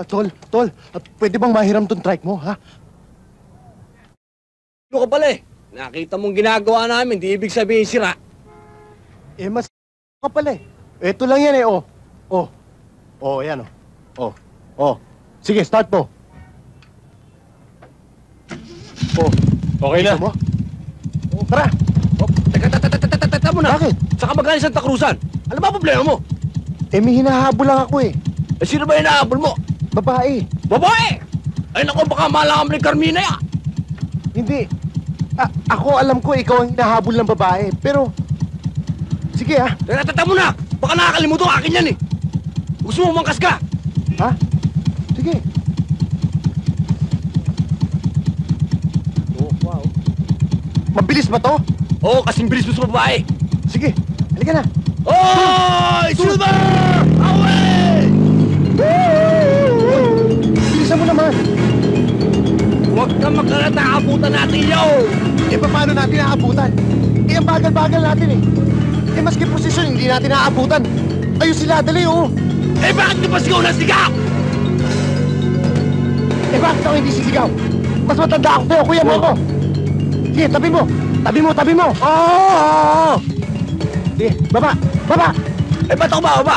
Tol, pwede bang mahiram tong trike mo, ha? Ano ka pala eh? Nakita mong ginagawa namin, di ibig sabihin sira. Mas ka pala eh. Ito lang yan eh, oh. Ayan, oh. Sige, start mo. Okay na. Mo? Tara! Teka mo na. Bakit? Saka magaling Santa Cruzan. Ano ba problema mo? May hinahabol lang ako eh. Sino ba hinahabol mo? Babae. Babae! Ay naku, baka malakam ni Carmina ya. Hindi. Ako alam ko ikaw ang hinahabol ng babae. Pero, sige ha. Teka mo na. Baka nakakalimutan akin yan eh. Gusto mo mangkas ka? Ha? Sige. Wow. Mabilis ba to? Oo, kasing bilis mo sa babae. Sige, halika na. Oy! Silver! Away! Bilisan mo naman. Huwag kang magkalata, abutan natin yun! Paano natin naabutan? Ang bagal-bagal natin eh. Maski posisyon, hindi natin naabutan. Ayun sila, dali oh. Bakit di ba sigaw na sigaw? Bakit ako hindi sisigaw? Mas matanda ako sa'yo, kuya mo ako. Sige, tabi mo. Tabi mo. Oo! Sige, baba. Ba't ako bababa?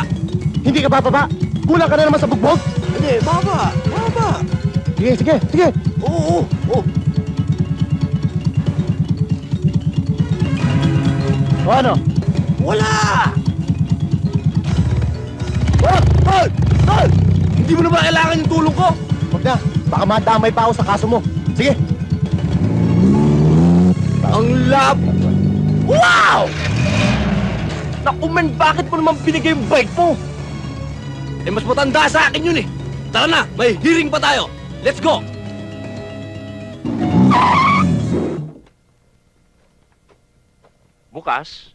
Hindi ka bababa. Kulang ka na naman sa bugbog. Hindi, baba. Sige. Oo. O ano? Wala! Tol! Hindi mo na ba kailangan yung tulong ko? Huwag na. Baka madamay pa ako sa kaso mo. Sige. Ang lab! Wow! Naku men, bakit mo naman binigay yung bike mo? Mas matanda sa akin yun eh. Tara na, may hearing pa tayo. Let's go! Bukas?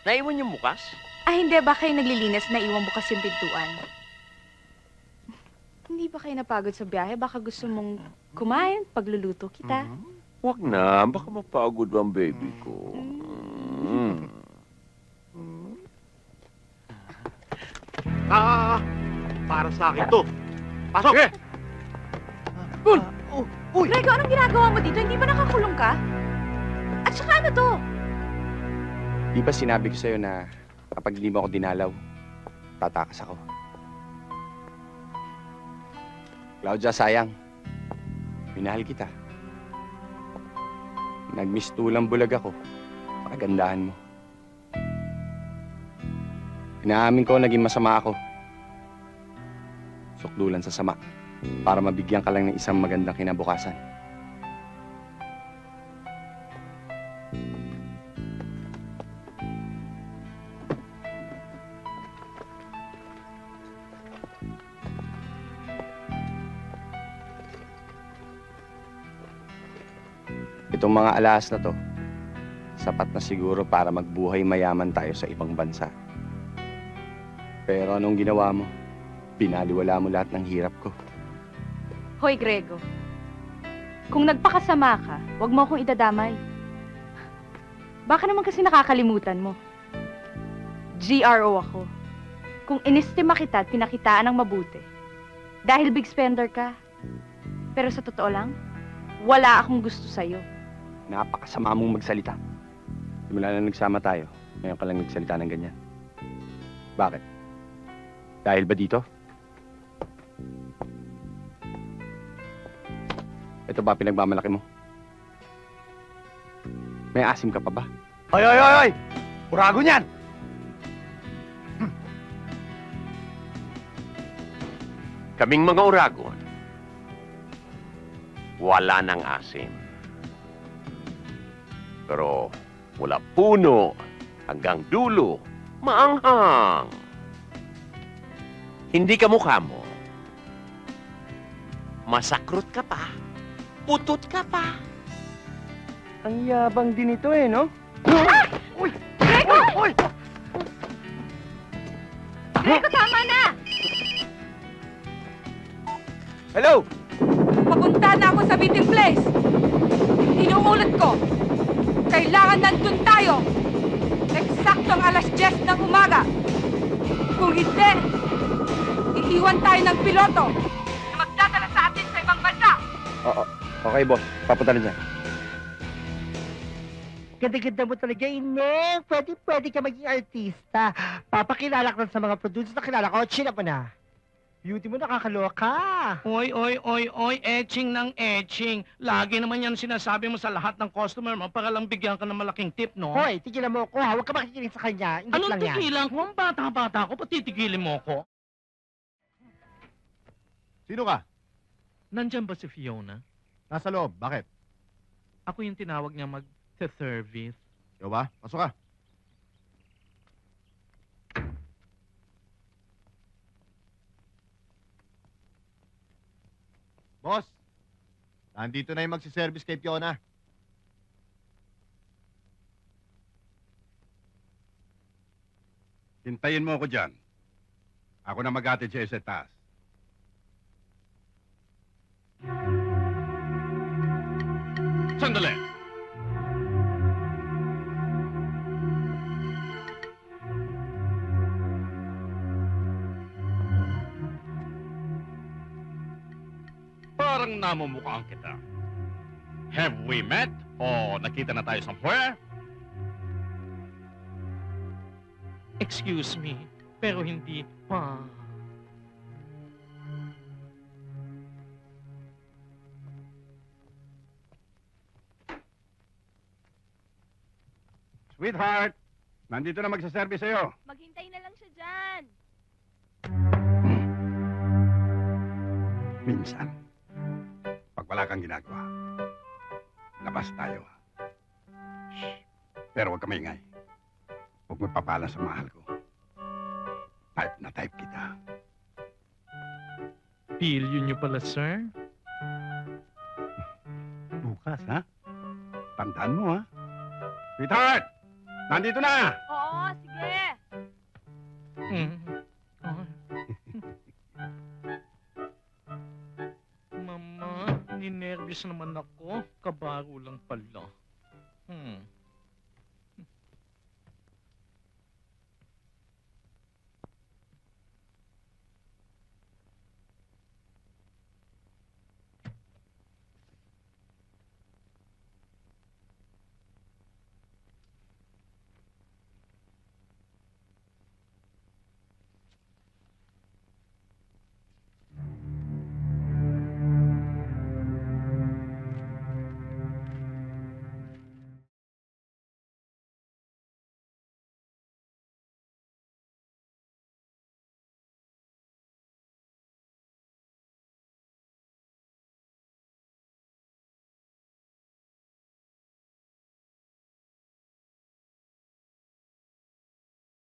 Naiwan yung bukas? Hindi. Baka kayo naglilinis na iwan bukas yung pintuan. Hindi ba kayo napagod sa biyahe? Baka gusto mong kumain, pagluluto kita. Huwag na. Baka mapagod ang baby ko. Para sa akin to. Pasok! Uy! Grego, anong ginagawa mo dito? Hindi ba nakakulong ka? At saka ano to? Di ba sinabi ko sa'yo na kapag hindi mo ako dinalaw, tatakas ako? Claudia, sayang. Minahal kita. Nagmistulang bulag ako sa kagandahan mo. Inaamin ko naging masama ako. Sukdulan sa sama para mabigyan ka lang ng isang magandang kinabukasan. Itong mga alahas na to, sapat na siguro para magbuhay mayaman tayo sa ibang bansa. Pero anong ginawa mo? Binaliwala mo lahat ng hirap ko. Hoy, Grego. Kung nagpakasama ka, huwag mo akong idadamay. Baka naman kasi nakakalimutan mo. GRO ako. Kung inistima kita at pinakitaan ng mabuti, dahil big spender ka. Pero sa totoo lang, wala akong gusto sa'yo. Napakasama mong magsalita. Simula na nagsama tayo, ngayon ka lang nagsalita ng ganyan. Bakit? Dahil ba dito? Ito ba pinagmamalaki mo? May asim ka pa ba? Hoy! Burago niyan! Kaming mga uragon, wala ng asim. Pero mula puno hanggang dulo, maanghang. Hindi ka mukha mo. Masakrot ka pa. Putot ka pa. Ang yabang din ito eh, no? Uy! Grego! Uy! Grego, tama na! Hello! Papunta na ako sa meeting place. Inuulit ko. Kailangan nandun tayo. Eksaktong 10:00 ng umaga. Kung hindi, Iwan tayo ng piloto na magdadala sa atin sa ibang bansa. Oo. Okay, boss. Papunta na dyan. Ganda-ganda mo talaga, Ineng. Pwede ka maging artista. Papakilala ka sa mga producers na kilala ko. Chin up mo na. Beauty mo nakakaloka. Oy, etching ng etching. Lagi naman yan sinasabi mo sa lahat ng customer mo para lang bigyan ka ng malaking tip, no? Hoy, tigilan mo ako ha. Huwag ka makikinig sa kanya. Ingit Anong lang yan. tigilan ko? Ang bata-bata ko, pati tigilin mo ko? Sino ka? Nandyan ba si Fiona? Nasa loob. Bakit? Ako yung tinawag niya mag-service. Ikaw ba? Pasok ka. Boss, nandito na yung magsiservice kay Fiona. Hintayin mo ako dyan. Ako na mag-atid siya sa taas. Sandali! Parang namumukhaan kita. Have we met? O nakita na tayo somewhere? Excuse me, pero hindi pa. Sweetheart, nandito na magsaservice sa'yo. Maghintay na lang siya dyan. Minsan, pag wala kang ginagawa, labas tayo. Shh. Pero huwag ka maingay. Huwag mo papalan sa mahal ko. Type na type kita. Pilyo niyo pala, sir? Bukas, ha? Tandaan mo, ha? Sweetheart, nandito na! Oo, sige. Mm. Ah. Mama, ninervous naman ako. Kabaro lang pala.